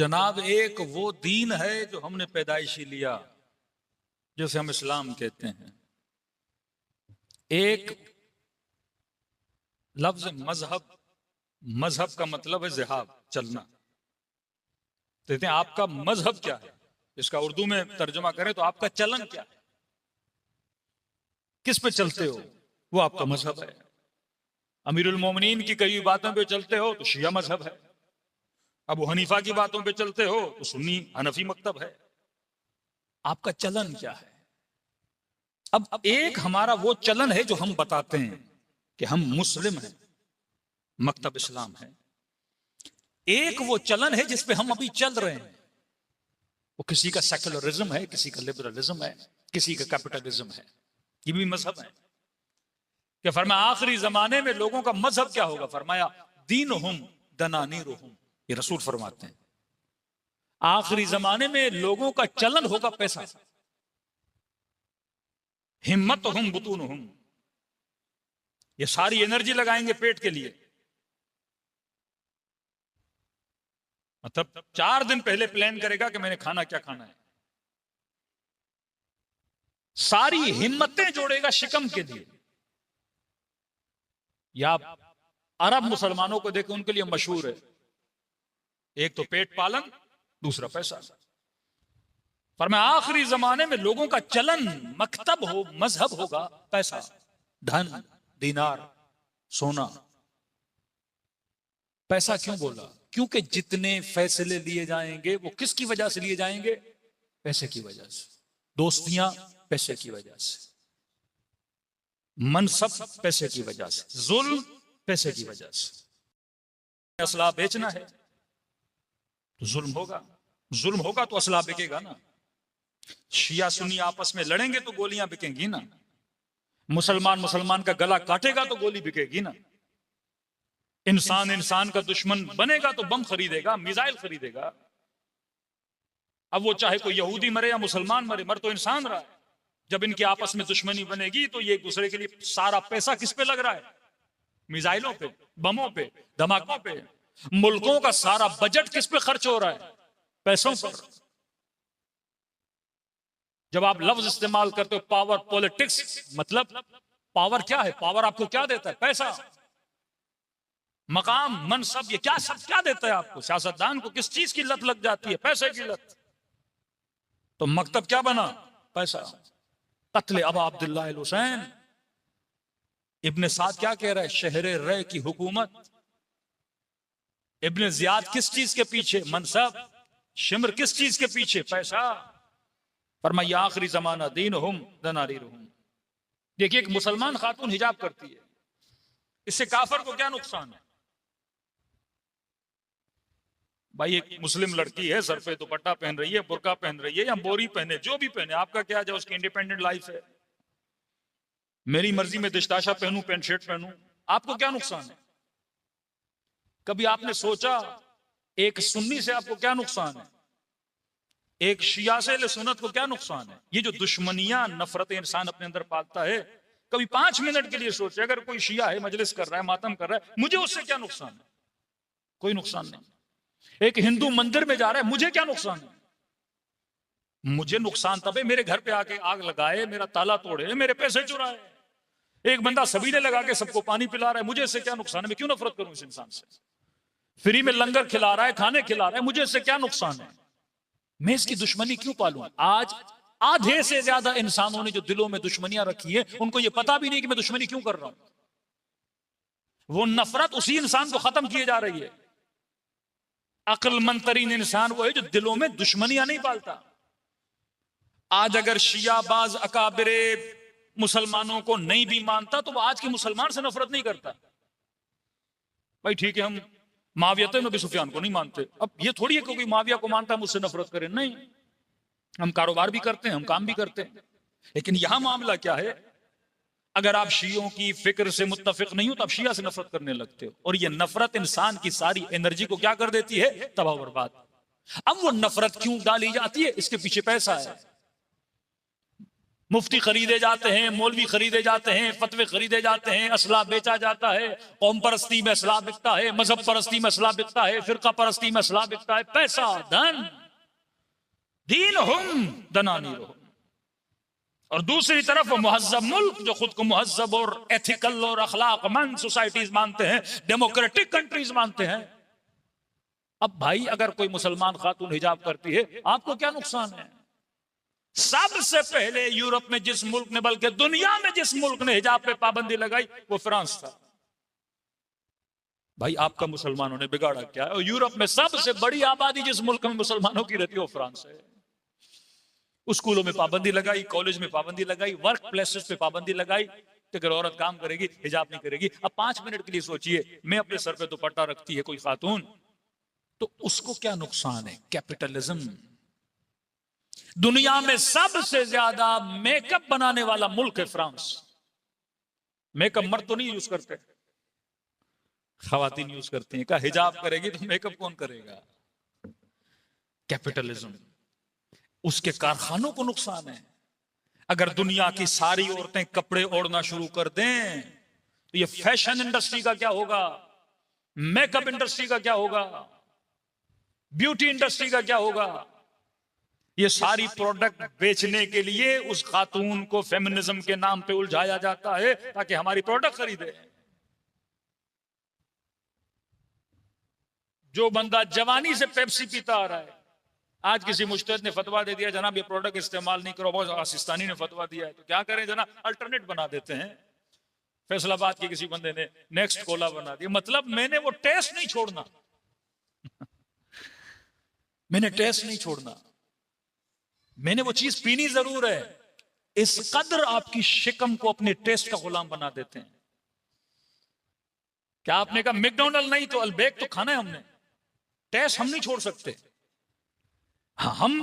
जनाब एक वो दीन है जो हमने पैदाइशी लिया, जैसे हम इस्लाम कहते हैं। एक लफ्ज मजहब, मजहब का मतलब है जिहाब, चलना। कहते हैं आपका मजहब क्या है, इसका उर्दू में तर्जुमा करें तो आपका चलन क्या है, किस पे चलते हो, वो आपका मजहब है। अमीरुल मोमिनीन की कई बातों पे चलते हो तो शिया मजहब है, अबू हनीफा की बातों पे चलते हो तो सुन्नी हनफी मकतब है। आपका चलन क्या है? अब एक हमारा वो चलन है जो हम बताते हैं कि हम मुस्लिम हैं, मकतब इस्लाम है। एक वो चलन है जिसपे हम अभी चल रहे हैं, वो किसी का सेकुलरिज्म है, किसी का लिबरलिज्म है, किसी का कैपिटलिज्म है। ये भी मजहब है। कि फरमाया आखिरी जमाने में लोगों का मजहब क्या होगा? फरमाया दीनुहुम दनानीरुहुम। ये रसूल फरमाते हैं आखिरी जमाने में लोगों का चलन होगा पैसा। हिम्मतहुम बुतूनुहुम, ये सारी एनर्जी लगाएंगे पेट के लिए। मतलब 4 दिन पहले प्लान करेगा कि मैंने खाना क्या खाना है, सारी हिम्मतें जोड़ेगा शिकम के लिए। या अरब मुसलमानों को देखो, उनके लिए मशहूर है, एक तो पेट पालन, दूसरा पैसा। फरमाया आखिरी जमाने में लोगों का चलन मकतब हो, मजहब होगा पैसा, धन, दीनार, सोना। पैसा क्यों बोला? क्योंकि जितने फैसले लिए जाएंगे वो किसकी वजह से लिए जाएंगे? पैसे की वजह से। दोस्तियां पैसे की वजह से, मनसब पैसे की वजह से, जुल्म पैसे की वजह से। असला बेचना है तो जुल्म होगा, जुल्म होगा तो असला बिकेगा ना। शिया सुन्नी आपस में लड़ेंगे तो गोलियां बिकेंगी ना। मुसलमान मुसलमान का गला काटेगा तो गोली बिकेगी ना। इंसान इंसान का दुश्मन बनेगा तो बम खरीदेगा, मिसाइल खरीदेगा। अब वो चाहे कोई यहूदी मरे या मुसलमान मरे, मर तो इंसान रहा है। जब इनकी आपस में दुश्मनी बनेगी तो ये एक दूसरे के लिए सारा पैसा किस पे लग रहा है? मिसाइलों पे, बमों पे, धमाकों पे। मुल्कों का सारा बजट किस पे खर्च हो रहा है? पैसों पर। जब आप लफ्ज इस्तेमाल करते हो पावर पॉलिटिक्स, मतलब पावर क्या है? पावर आपको क्या देता है? पैसा, मकाम, मनसब, ये क्या सब क्या देता है आपको? सियासतदान को किस चीज की लत लग जाती है? पैसे की लत। तो मकतब क्या बना? पैसा। कत्ले अबा अब्दुल्लाह अल हुसैन। इब्ने साद क्या कह रहा है? शहरे रे की हुकूमत। इब्ने जियाद किस चीज के पीछे? मनसब। शिमर किस चीज के पीछे? पैसा। फरमाया आखिरी जमाना दीनुहुम दनारीरुहुम। देखिए, एक मुसलमान खातून हिजाब करती है, इससे काफर को क्या नुकसान है? भाई एक मुस्लिम लड़की है, सर पे दुपट्टा पहन रही है, बुर्का पहन रही है या बोरी पहने, जो भी पहने, आपका क्या है? उसकी इंडिपेंडेंट लाइफ है। मेरी मर्जी में दिशताशा पहनूं, पैंट शर्ट पहनूं, आपको क्या नुकसान है? कभी आपने सोचा एक सुन्नी से आपको क्या नुकसान है? एक शिया से सुन्नत को क्या नुकसान है? ये जो दुश्मनियां, नफरत इंसान अपने अंदर पालता है, कभी 5 मिनट के लिए सोचे, अगर कोई शिया है, मजलिस कर रहा है, मातम कर रहा है, मुझे उससे क्या नुकसान है? कोई नुकसान नहीं। एक हिंदू मंदिर में जा रहा है, मुझे क्या नुकसान है? मुझे नुकसान तब है मेरे घर पे आके आग लगाए, मेरा ताला तोड़े, मेरे पैसे चुराए। एक बंदा सबीले लगा के सबको पानी पिला रहा है, मुझे इससे क्या नुकसान है? मैं क्यों नफरत करूं इस इंसान से? फ्री में लंगर खिला रहा है, खाने खिला रहा है, मुझे इससे क्या नुकसान है? मैं इसकी दुश्मनी क्यों पालूं? आज आधे से ज्यादा इंसानों ने जो दिलों में दुश्मनियां रखी है, उनको ये पता भी नहीं कि मैं दुश्मनी क्यों कर रहा हूं। वो नफरत उसी इंसान को खत्म किए जा रही है। अक्लमंद तरीन इंसान वो है जो दिलों में दुश्मनियां नहीं पालता। आज अगर शियाबाज अकाबिरे मुसलमानों को नहीं भी मानता तो वो आज के मुसलमान से नफरत नहीं करता। भाई ठीक है, हम माविया तो नबी सुफियान को नहीं मानते, अब ये थोड़ी है क्योंकि माविया को मानता है मुझसे नफरत करें। नहीं, हम कारोबार भी करते हैं, हम काम भी करते हैं। लेकिन यहां मामला क्या है? अगर आप शियों की फिक्र से मुत्तफिक नहीं हो तो आप शिया से नफरत करने लगते हो, और ये नफरत इंसान की सारी एनर्जी को क्या कर देती है? तबाह बर्बाद। अब वो नफरत क्यों डाली जाती है? इसके पीछे पैसा है। मुफ्ती खरीदे जाते हैं, मौलवी खरीदे जाते हैं, फतवे खरीदे जाते हैं, असला बेचा जाता है, कौम परस्ती में असला बिकता है, मजहब परस्ती में असला बिकता है, फिरका परस्ती में असला बिकता है। पैसा, धन, दीन हुम दनानी रहो। और दूसरी तरफ मुहज्जब मुल्क जो खुद को मुहज्जब और एथिकल और अखलाकमंद सोसाइटीज मानते हैं, डेमोक्रेटिक कंट्रीज मानते हैं। अब भाई अगर कोई मुसलमान खातून हिजाब करती है, आपको क्या नुकसान है? सबसे पहले यूरोप में जिस मुल्क ने, बल्कि दुनिया में जिस मुल्क ने हिजाब पे पाबंदी लगाई वो फ्रांस था। भाई आपका मुसलमानों ने बिगाड़ा क्या है? और यूरोप में सबसे बड़ी आबादी जिस मुल्क में मुसलमानों की रहती है वो फ्रांस है। स्कूलों में पाबंदी लगाई, कॉलेज में पाबंदी लगाई, वर्क प्लेसेस पे पाबंदी लगाई कि अगर औरत काम करेगी हिजाब नहीं करेगी। अब 5 मिनट के लिए सोचिए, मैं अपने सर पे दुपट्टा रखती है कोई खातून, तो उसको क्या नुकसान है? कैपिटलिज्म। दुनिया में सबसे ज्यादा मेकअप बनाने वाला मुल्क है फ्रांस। मेकअप मर्द तो नहीं यूज करते, खवातीन यूज करती हैं। क्या हिजाब करेगी तो मेकअप कौन करेगा? कैपिटलिज्म। उसके कारखानों को नुकसान है। अगर दुनिया की सारी औरतें कपड़े ओढ़ना शुरू कर दें तो ये फैशन इंडस्ट्री का क्या होगा, मेकअप इंडस्ट्री का क्या होगा, ब्यूटी इंडस्ट्री का क्या होगा? ये सारी प्रोडक्ट बेचने के लिए उस खातून को फेमिनिज्म के नाम पे उलझाया जाता है ताकि हमारी प्रोडक्ट खरीदे। जो बंदा जवानी से पेप्सी पीता आ रहा है, आज किसी मुज्तहिद ने फतवा दे दिया जनाब ये प्रोडक्ट इस्तेमाल नहीं करो, बहुत आसिस्तानी ने फतवा दिया है, तो क्या करें जनाब? अल्टरनेट बना देते हैं। फैसलाबाद के किसी बंदे ने नेक्स्ट कोला बना दिया। मतलब मैंने वो टेस्ट नहीं छोड़ना मैंने टेस्ट नहीं छोड़ना, मैंने वो चीज पीनी जरूर है। इस कदर आपकी शिकम को अपने टेस्ट का गुलाम बना देते हैं। क्या आपने कहा मैकडॉनल्ड नहीं तो अल्बेक तो खाना है हमने, टेस्ट हम नहीं छोड़ सकते। हाँ, हम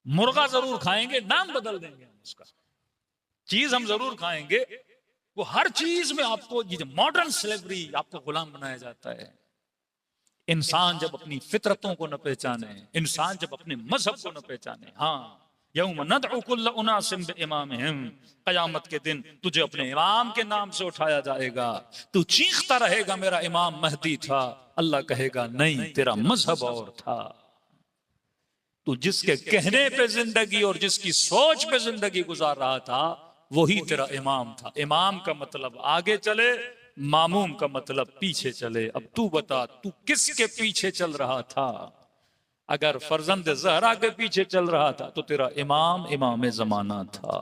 मुर्गा जरूर खाएंगे, नाम बदल देंगे हम उसका, चीज हम जरूर खाएंगे। वो हर चीज में आपको ये मॉडर्न स्लेवरी, आपको गुलाम बनाया जाता है। इंसान जब अपनी फितरतों को न पहचाने, इंसान जब अपने मजहब को न पहचाने, हाँ, यौम नदउ कुल्ल उनासिम बिइमामिहिम, क़यामत के दिन तुझे अपने इमाम के नाम से उठाया जाएगा। तू चीखता रहेगा मेरा इमाम महदी था, अल्लाह कहेगा नहीं तेरा मजहब और था। तू जिसके कहने पे जिंदगी और जिसकी सोच पे जिंदगी गुजार रहा था वही तेरा इमाम था। इमाम का मतलब आगे चले, मामूम का मतलब पीछे चले। अब तू बता तू किसके पीछे चल रहा था? अगर फर्जंद ज़हरा के पीछे चल रहा था तो तेरा इमाम इमाम ज़माना था।